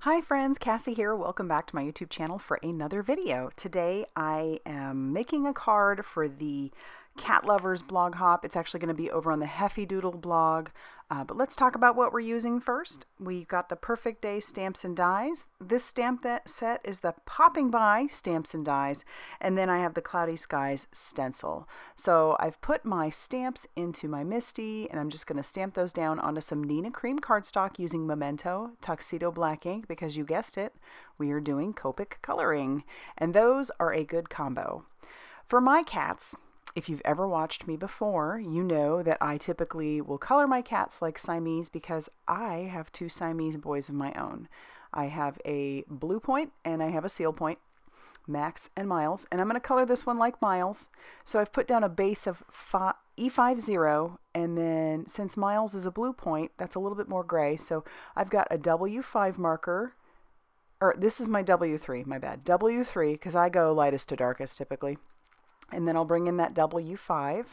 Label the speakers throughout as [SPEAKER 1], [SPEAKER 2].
[SPEAKER 1] Hi friends, Cassie here. Welcome back to my YouTube channel for another video. Today I am making a card for the Cat Lovers blog hop. It's actually going to be over on the Heffy Doodle blog. But let's talk about what we're using first. We've got the Purrfect Day stamps and dies. This stamp set is the Popping By stamps and dies. And then I have the Cloudy Skies stencil. So I've put my stamps into my Misty and I'm just going to stamp those down onto some Nina Cream cardstock using Memento TUXEDO black ink because you guessed it, we are doing Copic coloring. And those are a good combo. For my cats, if you've ever watched me before, you know that I typically will color my cats like Siamese because I have two Siamese boys of my own. I have a Blue Point and I have a Seal Point, Max and Miles, and I'm going to color this one like Miles. So I've put down a base of E50, and then since Miles is a Blue Point, that's a little bit more gray. So I've got a W5 marker, or this is my W3, my bad, W3, because I go lightest to darkest typically. And then I'll bring in that W5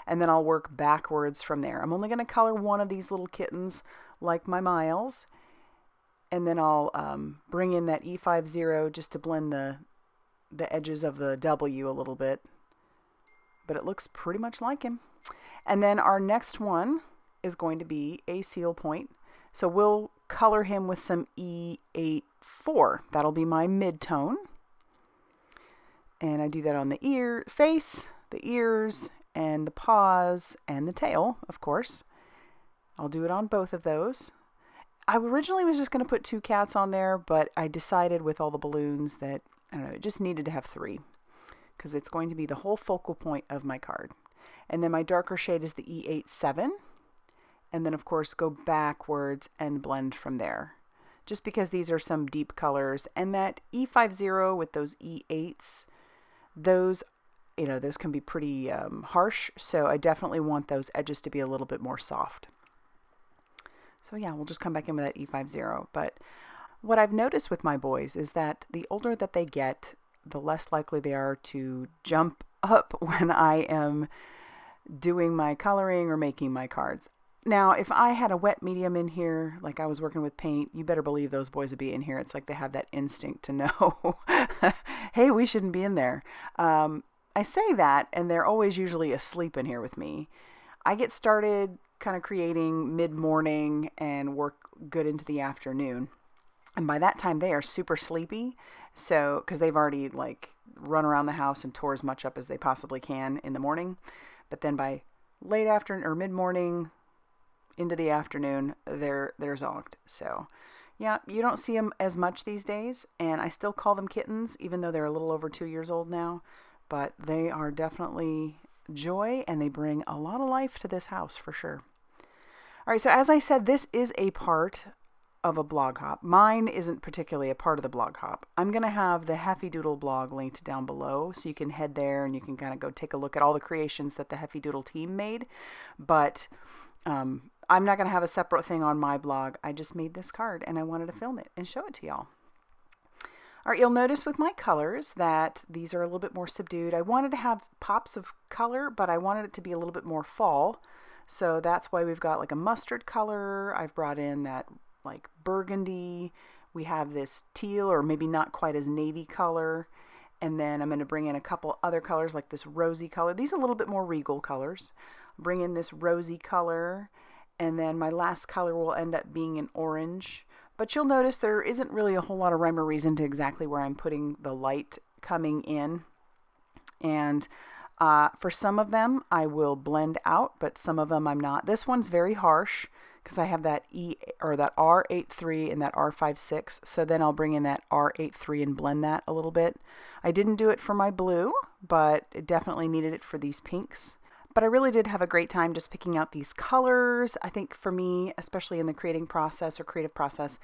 [SPEAKER 1] and then I'll work backwards from there. I'm only going to color one of these little kittens like my Miles. And then I'll bring in that E50 just to blend the edges of the W a little bit. But it looks pretty much like him. And then our next one is going to be a Seal Point. So we'll color him with some E84. That'll be my mid-tone. And I do that on the face, the ears, and the paws, and the tail, of course. I'll do it on both of those. I originally was just going to put 2 cats on there, but I decided with all the balloons that, I don't know, it just needed to have 3. Because it's going to be the whole focal point of my card. And then my darker shade is the E87. And then, of course, go backwards and blend from there. Just because these are some deep colors. And that E50 with those E8s, those can be pretty harsh, so I definitely want those edges to be a little bit more soft. So yeah, we'll just come back in with that E50. But what I've noticed with my boys is that the older that they get, the less likely they are to jump up when I am doing my coloring or making my cards. Now, if I had a wet medium in here, like I was working with paint, you better believe those boys would be in here. It's like they have that instinct to know, hey, we shouldn't be in there. I say that, and they're always usually asleep in here with me. I get started kind of creating mid-morning and work good into the afternoon. And by that time, they are super sleepy. So, because they've already like run around the house and tore as much up as they possibly can in the morning. But then by late afternoon or mid-morning, into the afternoon, they're zonked. So yeah, you don't see them as much these days, and I still call them kittens even though they're a little over 2 years old now, but they are definitely joy and they bring a lot of life to this house for sure. All right, so as I said, this is a part of a blog hop. Mine isn't particularly a part of the blog hop. I'm going to have the Heffy Doodle blog linked down below so you can head there and you can kind of go take a look at all the creations that the Heffy Doodle team made, but I'm not going to have a separate thing on my blog. I just made this card and I wanted to film it and show it to y'all. All right, you'll notice with my colors that these are a little bit more subdued. I wanted to have pops of color, but I wanted it to be a little bit more fall. So that's why we've got like a mustard color. I've brought in that like burgundy. We have this teal or maybe not quite as navy color. And then I'm going to bring in a couple other colors like this rosy color. These are a little bit more regal colors. Bring in this rosy color. And then my last color will end up being an orange. But you'll notice there isn't really a whole lot of rhyme or reason to exactly where I'm putting the light coming in. And for some of them, I will blend out, but some of them I'm not. This one's very harsh because I have that that R83 and that R56. So then I'll bring in that R83 and blend that a little bit. I didn't do it for my blue, but it definitely needed it for these pinks. But I really did have a great time just picking out these colors. I think for me, especially in the creating process or creative process,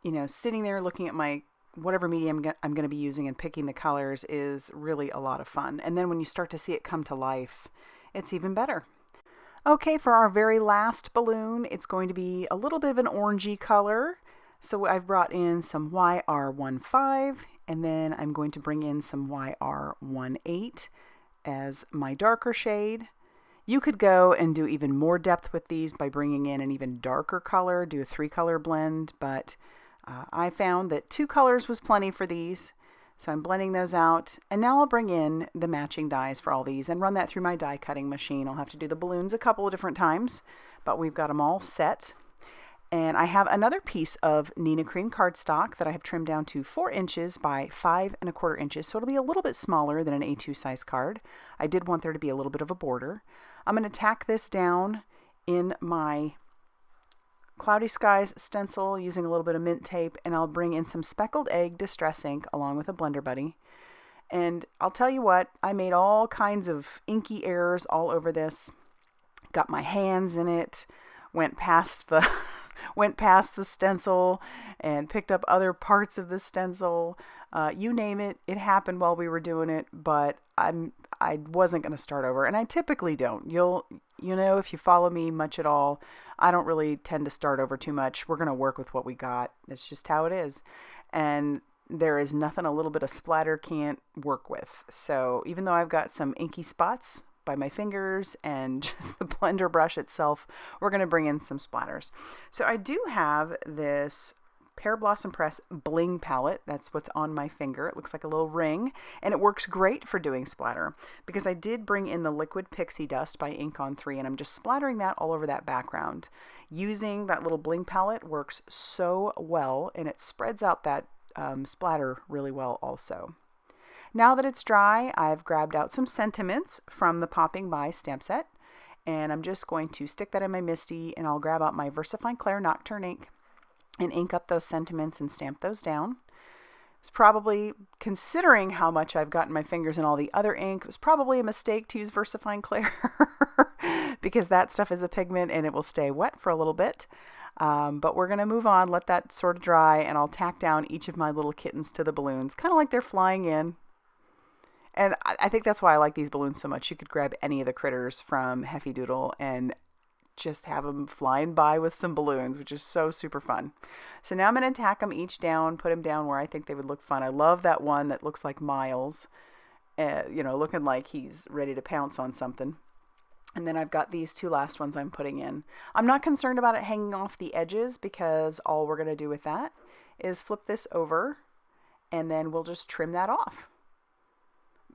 [SPEAKER 1] you know, sitting there looking at my whatever medium I'm going to be using and picking the colors is really a lot of fun. And then when you start to see it come to life, it's even better. Okay, for our very last balloon, it's going to be a little bit of an orangey color. So I've brought in some YR15, and then I'm going to bring in some YR18 as my darker shade. You could go and do even more depth with these by bringing in an even darker color, do a 3-color blend, but I found that 2 colors was plenty for these, so I'm blending those out. And now I'll bring in the matching dies for all these and run that through my die cutting machine. I'll have to do the balloons a couple of different times, but we've got them all set. And I have another piece of Nina Cream cardstock that I have trimmed down to 4 inches by 5 1/4 inches, so it'll be a little bit smaller than an A2 size card. I did want there to be a little bit of a border. I'm going to tack this down in my Cloudy Skies stencil using a little bit of mint tape, and I'll bring in some Speckled Egg Distress ink along with a Blender Buddy. And I'll tell you what, I made all kinds of inky errors all over this. Got my hands in it, went past the stencil and picked up other parts of the stencil. You name it, it happened while we were doing it, but I wasn't going to start over, and I typically don't. You know, if you follow me much at all, I don't really tend to start over too much. We're going to work with what we got. It's just how it is. And there is nothing a little bit of splatter can't work with. So even though I've got some inky spots by my fingers and just the blender brush itself, we're going to bring in some splatters. So I do have this Pearblossom Press Bling palette. That's what's on my finger. It looks like a little ring, and it works great for doing splatter because I did bring in the liquid pixie dust by Ink on 3, and I'm just splattering that all over that background. Using that little Bling palette works so well, and it spreads out that splatter really well also. Now that it's dry, I've grabbed out some sentiments from the Popping By stamp set, and I'm just going to stick that in my MISTI, and I'll grab out my VersaFine Clair Nocturne ink and ink up those sentiments and stamp those down. It's probably, considering how much I've got in my fingers and all the other ink, it was probably a mistake to use VersaFine Clair because that stuff is a pigment and it will stay wet for a little bit. But we're going to move on, let that sort of dry, and I'll tack down each of my little kittens to the balloons, kind of like they're flying in. And I think that's why I like these balloons so much. You could grab any of the critters from Heffy Doodle and just have them flying by with some balloons, which is so super fun. So now I'm going to tack them each down, put them down where I think they would look fun. I love that one that looks like Miles, you know, looking like he's ready to pounce on something. And then I've got these 2 last ones I'm putting in. I'm not concerned about it hanging off the edges because all we're going to do with that is flip this over and then we'll just trim that off.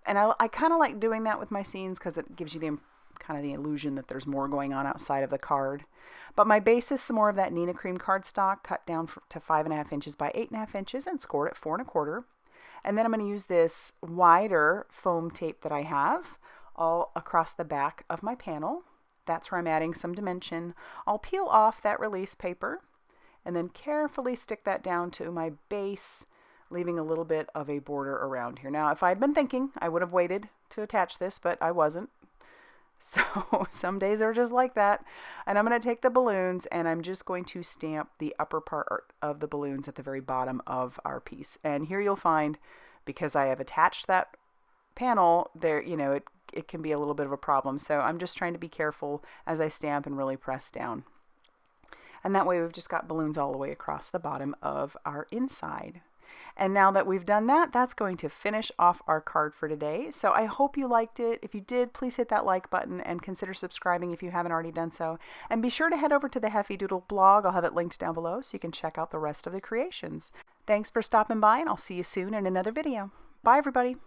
[SPEAKER 1] And I kind of like doing that with my scenes because it gives you the kind of the illusion that there's more going on outside of the card. But my base is some more of that Nina Cream cardstock cut down to 5 1/2 inches by 8 1/2 inches and scored at 4 1/4. And then I'm going to use this wider foam tape that I have all across the back of my panel. That's where I'm adding some dimension. I'll peel off that release paper and then carefully stick that down to my base, leaving a little bit of a border around here. Now, if I had been thinking, I would have waited to attach this, but I wasn't. So some days are just like that. And I'm going to take the balloons and I'm just going to stamp the upper part of the balloons at the very bottom of our piece. And here you'll find, because I have attached that panel there, you know, it can be a little bit of a problem. So I'm just trying to be careful as I stamp and really press down. And that way we've just got balloons all the way across the bottom of our inside. And now that we've done that, that's going to finish off our card for today. So I hope you liked it. If you did, please hit that like button and consider subscribing if you haven't already done so. And be sure to head over to the Heffy Doodle blog. I'll have it linked down below so you can check out the rest of the creations. Thanks for stopping by, and I'll see you soon in another video. Bye, everybody.